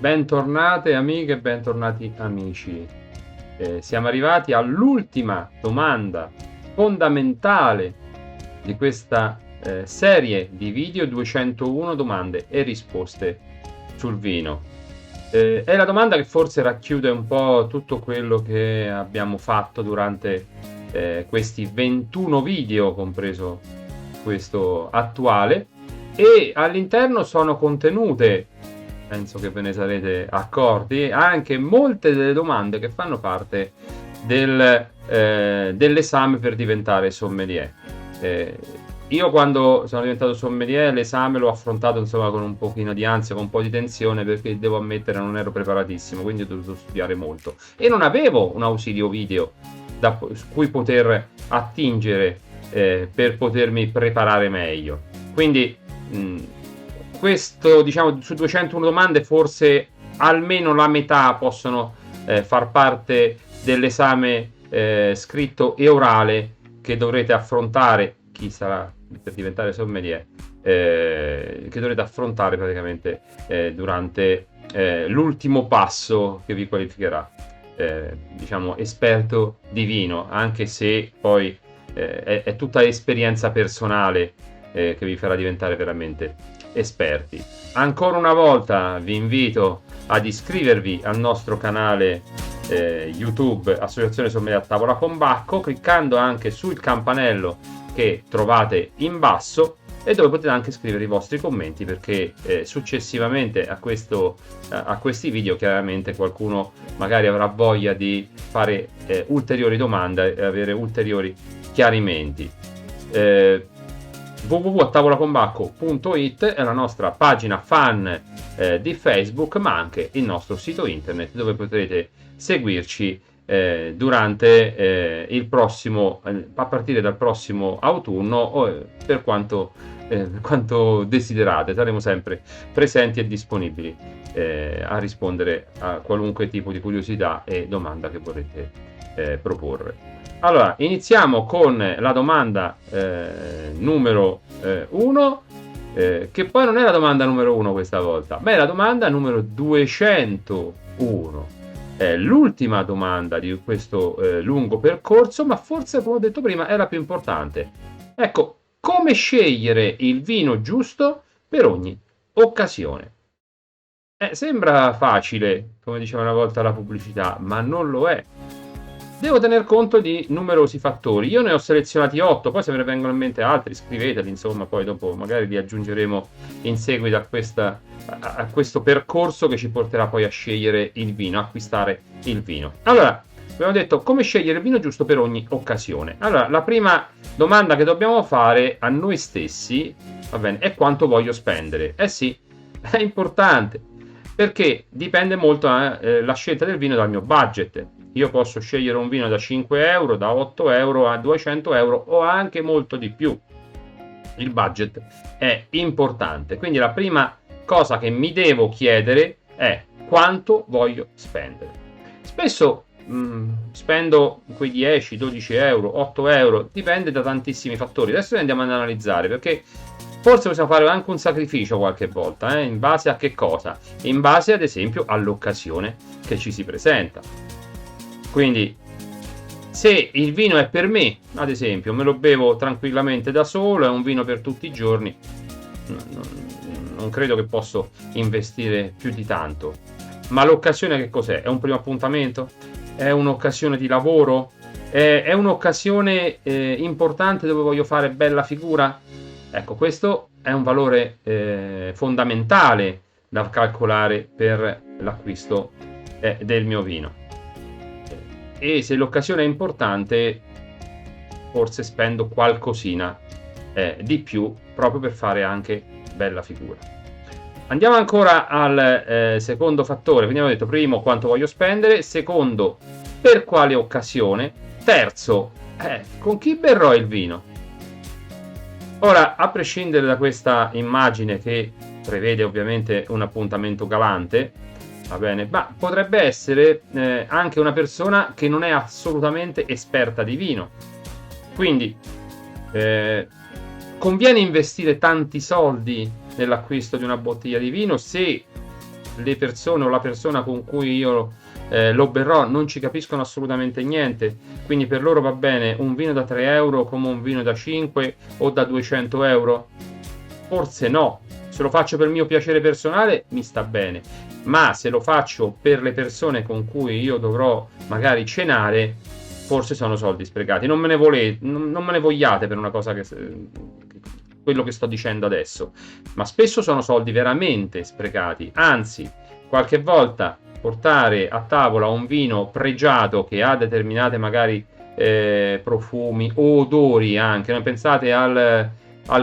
Bentornate amiche e bentornati amici. Siamo arrivati all'ultima domanda fondamentale di questa serie di video, 201 domande e risposte sul vino. È la domanda che forse racchiude un po' tutto quello che abbiamo fatto durante questi 21 video, compreso questo attuale, e all'interno sono contenute, penso che ve ne sarete accorti, anche molte delle domande che fanno parte dell'esame per diventare sommelier. Io quando sono diventato sommelier l'esame l'ho affrontato insomma con un pochino di ansia, con un po' di tensione, perché devo ammettere non ero preparatissimo, quindi ho dovuto studiare molto e non avevo un ausilio video da cui poter attingere per potermi preparare meglio. Quindi questo, diciamo, su 201 domande forse almeno la metà possono far parte dell'esame scritto e orale che dovrete affrontare, chi sarà per diventare sommelier, che dovrete affrontare praticamente durante l'ultimo passo che vi qualificherà diciamo esperto di vino, anche se poi è tutta esperienza personale che vi farà diventare veramente esperti. Ancora una volta vi invito ad iscrivervi al nostro canale YouTube Associazione Sommelier a Tavola con Bacco, cliccando anche sul campanello che trovate in basso e dove potete anche scrivere i vostri commenti, perché successivamente a questi video chiaramente qualcuno magari avrà voglia di fare ulteriori domande e avere ulteriori chiarimenti. www.tavolaconbacco.it è la nostra pagina fan di Facebook, ma anche il nostro sito internet dove potrete seguirci durante il prossimo, a partire dal prossimo autunno, o per quanto desiderate. Saremo sempre presenti e disponibili a rispondere a qualunque tipo di curiosità e domanda che vorrete proporre. Allora, iniziamo con la domanda numero 1, che poi non è la domanda numero 1 questa volta, ma è la domanda numero 201. È l'ultima domanda di questo lungo percorso, ma forse, come ho detto prima, è la più importante. Ecco, come scegliere il vino giusto per ogni occasione? Sembra facile, come diceva una volta la pubblicità, ma non lo è. Devo tener conto di numerosi fattori. Io ne ho selezionati 8, poi se ve ne vengono in mente altri scriveteli, insomma, poi dopo magari li aggiungeremo in seguito a questo percorso che ci porterà poi a scegliere il vino, acquistare il vino. Allora, abbiamo detto come scegliere il vino giusto per ogni occasione. Allora, la prima domanda che dobbiamo fare a noi stessi, va bene, è quanto voglio spendere. Sì, è importante, perché dipende molto la scelta del vino dal mio budget. Io posso scegliere un vino da 5 euro, da 8 euro a 200 euro o anche molto di più. Il budget è importante, quindi la prima cosa che mi devo chiedere è quanto voglio spendere. Spesso spendo quei 10, 12 euro, 8 euro, dipende da tantissimi fattori. Adesso andiamo ad analizzare, perché forse possiamo fare anche un sacrificio qualche volta, in base a che cosa? In base ad esempio all'occasione che ci si presenta. Quindi se il vino è per me, ad esempio, me lo bevo tranquillamente da solo, è un vino per tutti i giorni, non credo che posso investire più di tanto. Ma l'occasione che cos'è? È un primo appuntamento? È un'occasione di lavoro? È un'occasione importante dove voglio fare bella figura? Ecco, questo è un valore fondamentale da calcolare per l'acquisto del mio vino. E se l'occasione è importante, forse spendo qualcosina di più proprio per fare anche bella figura. Andiamo ancora al secondo fattore. Quindi abbiamo detto: primo, quanto voglio spendere; secondo, per quale occasione; terzo, con chi berrò il vino. Ora, a prescindere da questa immagine che prevede ovviamente un appuntamento galante, va bene, ma potrebbe essere anche una persona che non è assolutamente esperta di vino. Quindi conviene investire tanti soldi nell'acquisto di una bottiglia di vino se le persone o la persona con cui io lo berrò non ci capiscono assolutamente niente, quindi per loro va bene un vino da 3 euro come un vino da 5 o da 200 euro? Forse no. Se lo faccio per mio piacere personale mi sta bene, ma se lo faccio per le persone con cui io dovrò magari cenare, forse sono soldi sprecati. Non me ne vogliate per una cosa quello che sto dicendo adesso, ma spesso sono soldi veramente sprecati. Anzi, qualche volta portare a tavola un vino pregiato che ha determinate magari profumi o odori anche, non pensate al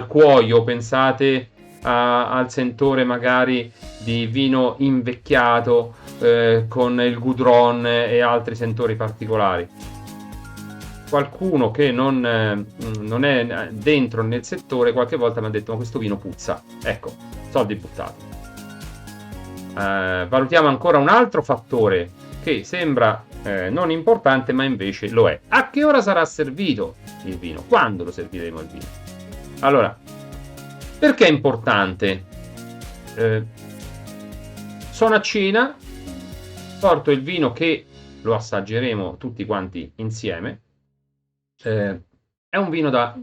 cuoio, pensate al sentore magari di vino invecchiato con il goudron e altri sentori particolari. Qualcuno che non è dentro nel settore qualche volta mi ha detto: ma questo vino puzza. Ecco, soldi buttati. Valutiamo ancora un altro fattore che sembra non importante, ma invece lo è. A che ora sarà servito il vino? Quando lo serviremo il vino? Allora, perché è importante? Sono a cena, porto il vino che lo assaggeremo tutti quanti insieme. È un vino da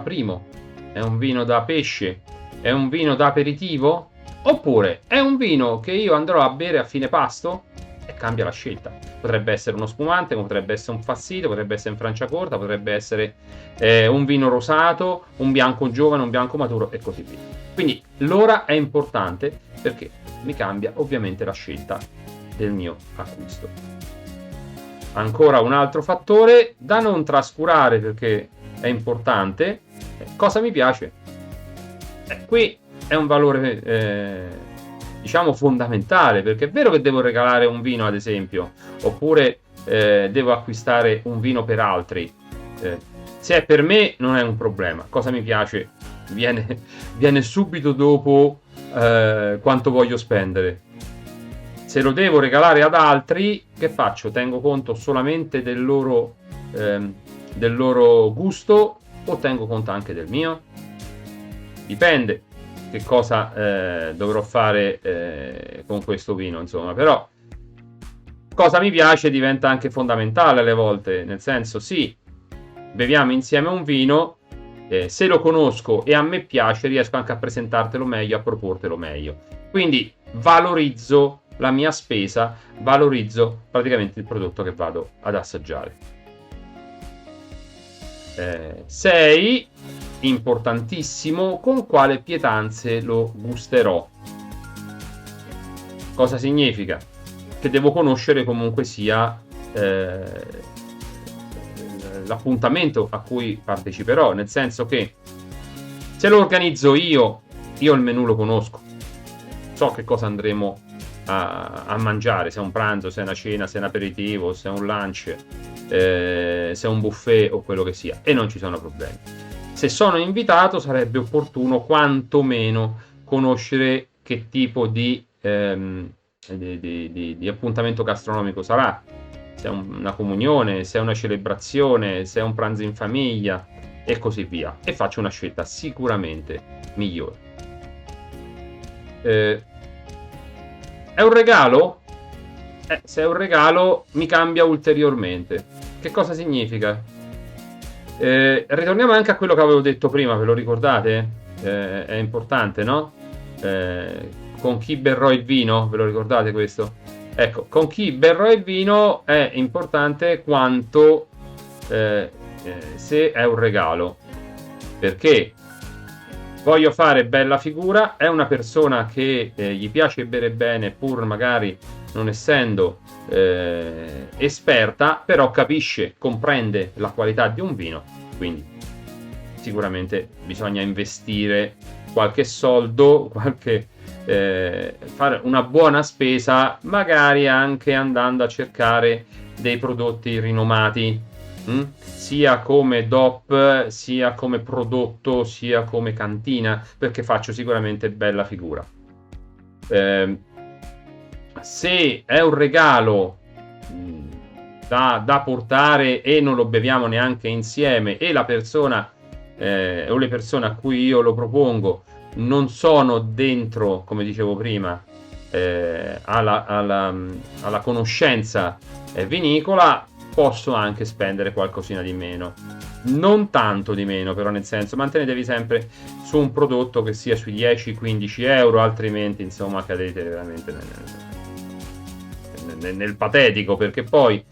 primo? È un vino da pesce? È un vino da aperitivo? Oppure è un vino che io andrò a bere a fine pasto? E cambia la scelta. Potrebbe essere uno spumante, potrebbe essere un fassito, potrebbe essere in Franciacorta, potrebbe essere un vino rosato, un bianco giovane, un bianco maturo e così via. Quindi l'ora è importante perché mi cambia ovviamente la scelta del mio acquisto. Ancora un altro fattore da non trascurare perché è importante. Cosa mi piace? Qui è un valore diciamo fondamentale, perché è vero che devo regalare un vino ad esempio, oppure devo acquistare un vino per altri. Se è per me non è un problema. Cosa mi piace viene subito dopo quanto voglio spendere. Se lo devo regalare ad altri, che faccio? Tengo conto solamente del loro gusto o tengo conto anche del mio? Dipende che cosa dovrò fare con questo vino, insomma. Però cosa mi piace diventa anche fondamentale alle volte, nel senso, sì, beviamo insieme un vino, se lo conosco e a me piace riesco anche a presentartelo meglio, a proportelo meglio. Quindi valorizzo la mia spesa, valorizzo praticamente il prodotto che vado ad assaggiare. 6. Importantissimo, con quale pietanze lo gusterò. Cosa significa? Che devo conoscere comunque sia l'appuntamento a cui parteciperò, nel senso che se lo organizzo io il menù lo conosco, so che cosa andremo a mangiare, se è un pranzo, se è una cena, se è un aperitivo, se è un lunch, se è un buffet o quello che sia, e non ci sono problemi. Se sono invitato sarebbe opportuno quantomeno conoscere che tipo di appuntamento gastronomico sarà, se è una comunione, se è una celebrazione, se è un pranzo in famiglia e così via, e faccio una scelta sicuramente migliore. È un regalo? Se è un regalo mi cambia ulteriormente. Che cosa significa? Ritorniamo anche a quello che avevo detto prima, ve lo ricordate? È importante, no? Con chi berrò il vino? Ve lo ricordate questo? Ecco, con chi berrò il vino è importante quanto se è un regalo. Perché voglio fare bella figura, è una persona che gli piace bere bene pur magari non essendo esperta, però capisce, comprende la qualità di un vino, quindi sicuramente bisogna investire qualche soldo, fare una buona spesa, magari anche andando a cercare dei prodotti rinomati, sia come DOP, sia come prodotto, sia come cantina, perché faccio sicuramente bella figura. Se è un regalo da portare e non lo beviamo neanche insieme e la persona o le persone a cui io lo propongo non sono dentro, come dicevo prima, alla conoscenza vinicola, posso anche spendere qualcosina di meno. Non tanto di meno, però, nel senso, mantenetevi sempre su un prodotto che sia sui 10-15 euro, altrimenti insomma cadete veramente nel patetico, perché poi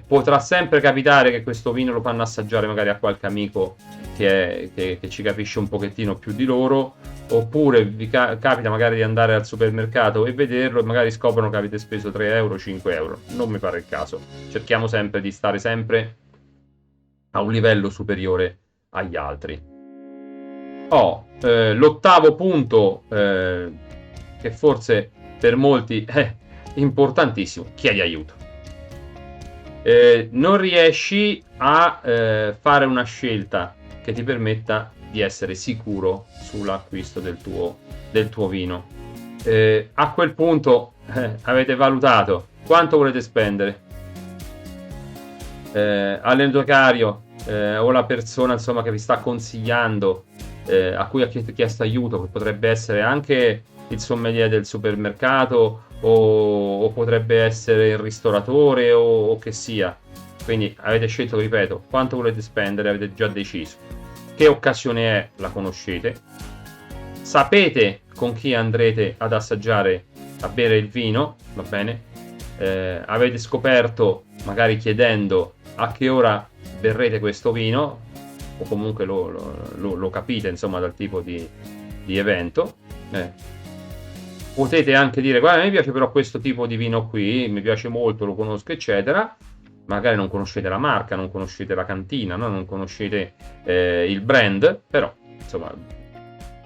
potrà sempre capitare che questo vino lo fanno assaggiare magari a qualche amico che ci capisce un pochettino più di loro, oppure vi capita magari di andare al supermercato e vederlo e magari scoprono che avete speso 3 euro, 5 euro. Non mi pare il caso. Cerchiamo sempre di stare sempre a un livello superiore agli altri. L'ottavo punto, che forse per molti è importantissimo: chiedi aiuto. Non riesci a fare una scelta che ti permetta di essere sicuro sull'acquisto del tuo vino. A quel punto avete valutato quanto volete spendere, all'endocario o la persona insomma che vi sta consigliando, a cui avete chiesto aiuto, che potrebbe essere anche il sommelier del supermercato o potrebbe essere il ristoratore o che sia. Quindi avete scelto, ripeto, quanto volete spendere, avete già deciso che occasione è, la conoscete, sapete con chi andrete ad assaggiare, a bere il vino, va bene? Avete scoperto, magari chiedendo, a che ora berrete questo vino, o comunque lo capite insomma dal tipo di evento. Potete anche dire: guarda, mi piace però questo tipo di vino qui, mi piace molto, lo conosco, eccetera. Magari non conoscete la marca, non conoscete la cantina, no? Non conoscete il brand, però insomma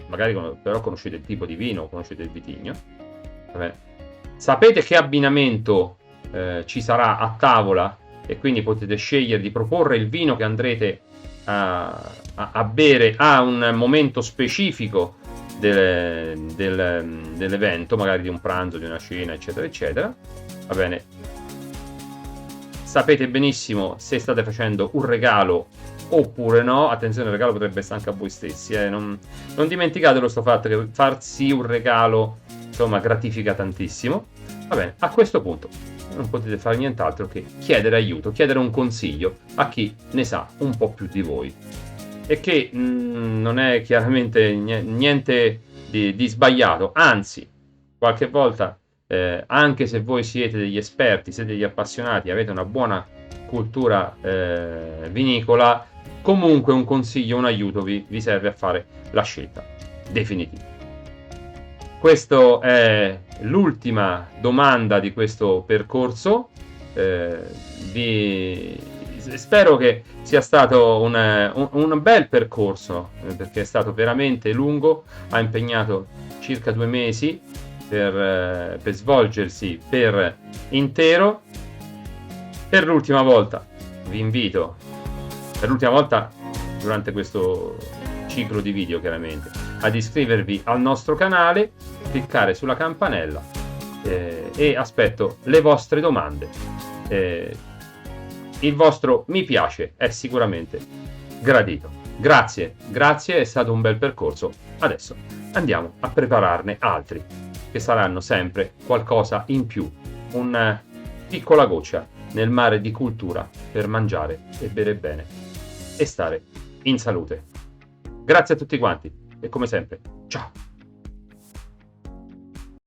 magari però conoscete il tipo di vino, conoscete il vitigno. Vabbè. Sapete che abbinamento ci sarà a tavola, e quindi potete scegliere di proporre il vino che andrete a bere a un momento specifico dell'evento, magari di un pranzo, di una cena, eccetera eccetera. Va bene. Sapete benissimo se state facendo un regalo oppure no. Attenzione, il regalo potrebbe essere anche a voi stessi, non dimenticatelo sto fatto, che farsi un regalo insomma gratifica tantissimo. Va bene, a questo punto non potete fare nient'altro che chiedere aiuto, chiedere un consiglio a chi ne sa un po' più di voi, e che non è chiaramente niente di sbagliato, anzi qualche volta anche se voi siete degli esperti, siete degli appassionati, avete una buona cultura vinicola, comunque un consiglio, un aiuto vi serve a fare la scelta definitiva. Questa è l'ultima domanda di questo percorso. Spero che sia stato un bel percorso, perché è stato veramente lungo, ha impegnato circa 2 mesi per svolgersi per intero. Per l'ultima volta vi invito, per l'ultima volta durante questo ciclo di video chiaramente, ad iscrivervi al nostro canale, cliccare sulla campanella e aspetto le vostre domande. Il vostro mi piace è sicuramente gradito. Grazie, è stato un bel percorso. Adesso andiamo a prepararne altri, che saranno sempre qualcosa in più, una piccola goccia nel mare di cultura per mangiare e bere bene e stare in salute. Grazie a tutti quanti e come sempre, ciao!